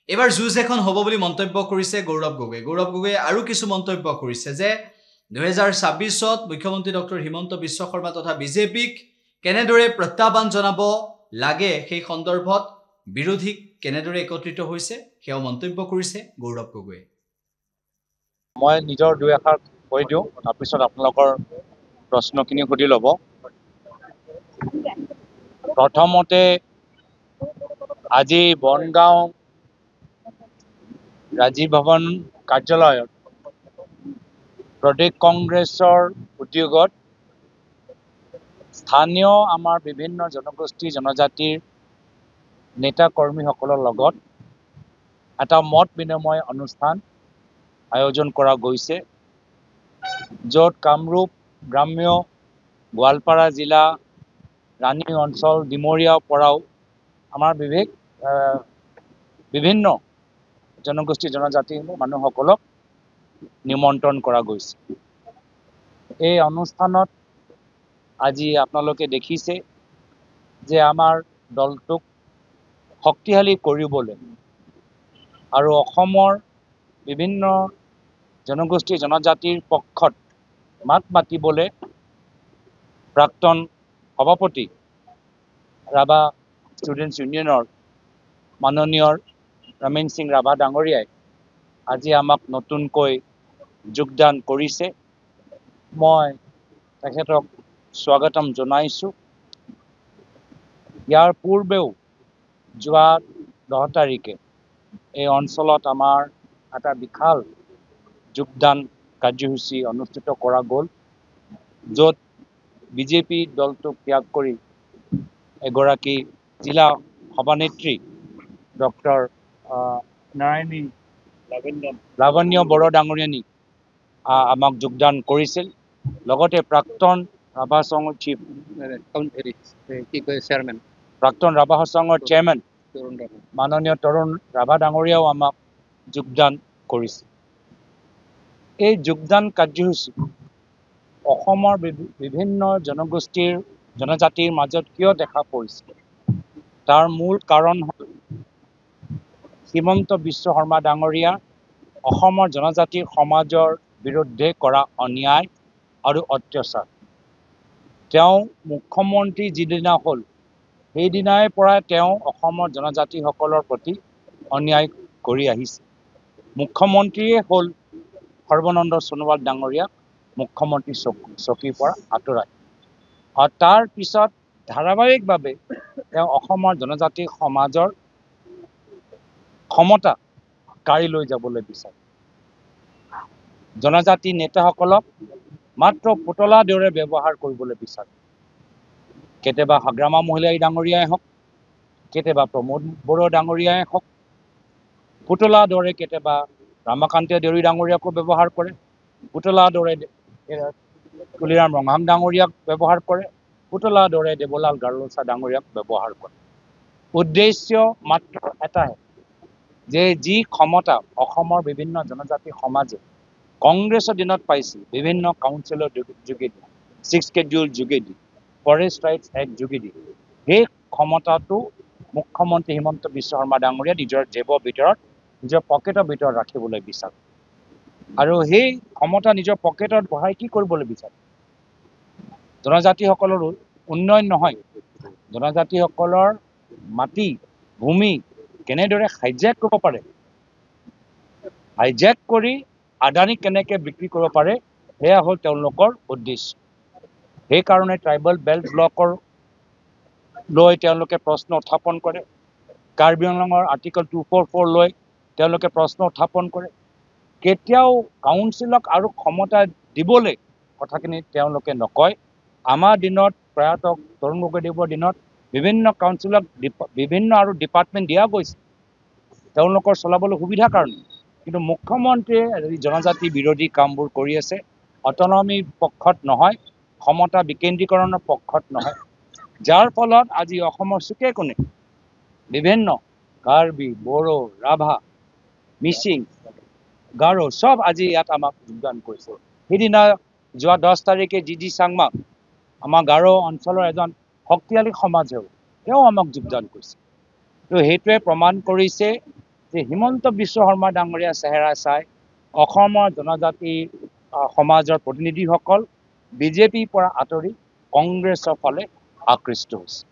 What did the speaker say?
এবাৰ যুঁজ এখন হ'ব বুলি মন্তব্য কৰিছে গৌৰৱ গগৈ। গৌৰৱ গগৈয়ে আৰু কিছু মন্তব্য কৰিছে যে 2026ত মুখ্যমন্ত্ৰী ডক্টৰ হিমন্ত বিশ্ব শৰ্মা তথা বিজেপিক কেনেদৰে প্ৰত্যাহ্বান জনাব লাগে সেই সন্দৰ্ভত বিৰোধীক কেনেদৰে একত্ৰিত হৈছে সেয়াও মন্তব্য কৰিছে গৌৰৱ গগৈয়ে। মই নিজৰ দুই এষাৰ কৈ দিওঁ, তাৰপিছত আপোনালোকৰ প্ৰশ্নখিনি সুধি ল'ব। প্ৰথমতে আজি বনগাঁও ৰাজীৱ ভৱন কাৰ্যালয়ত প্ৰদেশ কংগ্ৰেছৰ উদ্যোগত স্থানীয় আমাৰ বিভিন্ন জনগোষ্ঠী জনজাতিৰ নেতা কৰ্মীসকলৰ লগত এটা মত বিনিময় অনুষ্ঠান আয়োজন কৰা গৈছে, য'ত কামৰূপ গ্ৰাম্য, গোৱালপাৰা জিলা, ৰাণী অঞ্চল, ডিমৰীয়াৰ পৰাও আমাৰ বিভিন্ন জনগোষ্ঠী জনজাতি মানুহসকলক নিমন্ত্ৰণ কৰা গৈছে। এই অনুষ্ঠানত আজি আপোনালোকে দেখিছে যে আমাৰ দলটোক শক্তিশালী কৰিবলৈ আৰু অসমৰ বিভিন্ন জনগোষ্ঠী জনজাতিৰ পক্ষত মাত মাতিবলৈ প্ৰাক্তন সভাপতি ৰাভা ষ্টুডেণ্টছ ইউনিয়নৰ মাননীয় ৰমেন সিং ৰাভা ডাঙৰীয়াই আজি আমাক নতুনকৈ যোগদান কৰিছে। মই তেখেতক স্বাগতম জনাইছোঁ। ইয়াৰ পূৰ্বেও যোৱা 10 তাৰিখে এই অঞ্চলত আমাৰ এটা বিশাল যোগদান কাৰ্যসূচী অনুষ্ঠিত কৰা গ'ল, য'ত বিজেপি দলটোক ত্যাগ কৰি এগৰাকী জিলা সভানেত্ৰী ডক্টৰ নাৰায়ণী লাৱণ্য বড়ো ডাঙৰীয়ানী আমাক যোগদান কৰিছিল। লগতে প্ৰাক্তন ৰাভা সংঘৰ চেয়াৰমেন মাননীয় তৰুণ ৰাভা ডাঙৰীয়াও আমাক যোগদান কৰিছিল। এই যোগদান কাৰ্যসূচী অসমৰ বিভিন্ন জনগোষ্ঠীৰ জনজাতিৰ মাজত কিয় দেখা পৰিছিল, তাৰ মূল কাৰণ হ'ল হিমন্ত বিশ্ব শৰ্মা ডাঙৰীয়া অসমৰ জনজাতিৰ সমাজৰ বিৰুদ্ধে কৰা অন্যায় আৰু অত্যাচাৰ। তেওঁ মুখ্যমন্ত্ৰী যিদিনা হ'ল সেইদিনাৰ পৰাই তেওঁ অসমৰ জনজাতিসকলৰ প্ৰতি অন্যায় কৰি আহিছে। মুখ্যমন্ত্ৰীয়ে হ'ল সৰ্বানন্দ সোণোৱাল ডাঙৰীয়াক মুখ্যমন্ত্ৰী চকীৰ পৰা আঁতৰাই, আৰু তাৰ পিছত ধাৰাবাহিকভাৱে তেওঁ অসমৰ জনজাতি সমাজৰ ক্ষমতা কাঢ়ি লৈ যাবলৈ বিচাৰে। জনজাতি নেতাসকলক মাত্ৰ পুতলাৰ দৰে ব্যৱহাৰ কৰিবলৈ বিচাৰে। কেতিয়াবা হাগ্ৰামা মহিলাই ডাঙৰীয়াই হওক, কেতিয়াবা প্ৰমোদ বড়ো ডাঙৰীয়াই হওক, পুতলাৰ দৰে কেতিয়াবা ৰামাকান্ত দেউৰী ডাঙৰীয়াকো ব্যৱহাৰ কৰে, পুতলাৰ দৰে তুলিৰাম ৰঙাম ডাঙৰীয়াক ব্যৱহাৰ কৰে, পুতলাৰ দৰে দেৱলাল গাৰোচা ডাঙৰীয়াক ব্যৱহাৰ কৰে। উদ্দেশ্য মাত্ৰ এটাহে, যে যি ক্ষমতা অসমৰ বিভিন্ন জনজাতি সমাজে কংগ্ৰেছৰ দিনত পাইছিল, বিভিন্ন কাউন্সিলৰ যোগেদি, 6 Schedule যোগেদি, ফৰেষ্ট ৰাইটছ এক্ট যোগেদি, সেই ক্ষমতাটো মুখ্যমন্ত্ৰী হিমন্ত বিশ্ব শৰ্মা ডাঙৰীয়া নিজৰ জেবৰ ভিতৰত, নিজৰ পকেটৰ ভিতৰত ৰাখিবলৈ বিচাৰে। আৰু সেই ক্ষমতা নিজৰ পকেটত বহাই কি কৰিবলৈ বিচাৰে? জনজাতিসকলৰ উন্নয়ন নহয়, জনজাতিসকলৰ মাটি ভূমি কেনেদৰে হাইজেক কৰিব পাৰে, হাইজেক কৰি আদানীক কেনেকৈ বিক্ৰী কৰিব পাৰে, সেয়া হ'ল তেওঁলোকৰ উদ্দেশ্য। সেইকাৰণে ট্ৰাইবেল বেল্ট ব্লকৰ লৈ তেওঁলোকে প্ৰশ্ন উত্থাপন কৰে, কাৰ্বি আংলঙৰ আৰ্টিকল 244 লৈ তেওঁলোকে প্ৰশ্ন উত্থাপন কৰে। কেতিয়াও কাউন্সিলক আৰু ক্ষমতা দিবলৈ কথাখিনি তেওঁলোকে নকয়। আমাৰ দিনত প্ৰয়াত তৰুণ গগৈদেৱৰ দিনত বিভিন্ন কাউন্সিলক বিভিন্ন আৰু ডিপাৰ্টমেণ্ট দিয়া গৈছে তেওঁলোকৰ চলাবলৈ সুবিধাৰ কাৰণে, কিন্তু মুখ্যমন্ত্ৰীয়ে জনজাতি বিৰোধী কামবোৰ কৰি আছে, অটনমিৰ পক্ষত নহয়, ক্ষমতা বিকেন্দ্ৰীকৰণৰ পক্ষত নহয়, যাৰ ফলত আজি অসমৰ চুকে কোণে বিভিন্ন কাৰ্বি, বড়ো, ৰাভা, মিচিং, গাৰো সব আজি ইয়াত আমাক যোগদান কৰিছে। সেইদিনা যোৱা 10 তাৰিখে জি চাংমাক আমাৰ গাৰো অঞ্চলৰ এজন শক্তিশালী সমাজেও তেওঁ আমাক যোগদান কৰিছে। তো সেইটোৱে প্ৰমাণ কৰিছে যে হিমন্ত বিশ্ব শৰ্মা ডাঙৰীয়া চেহেৰা চাই অসমৰ জনজাতি সমাজৰ প্ৰতিনিধিসকল বিজেপিৰ পৰা আঁতৰি কংগ্ৰেছৰ ফালে আকৃষ্ট হৈছে।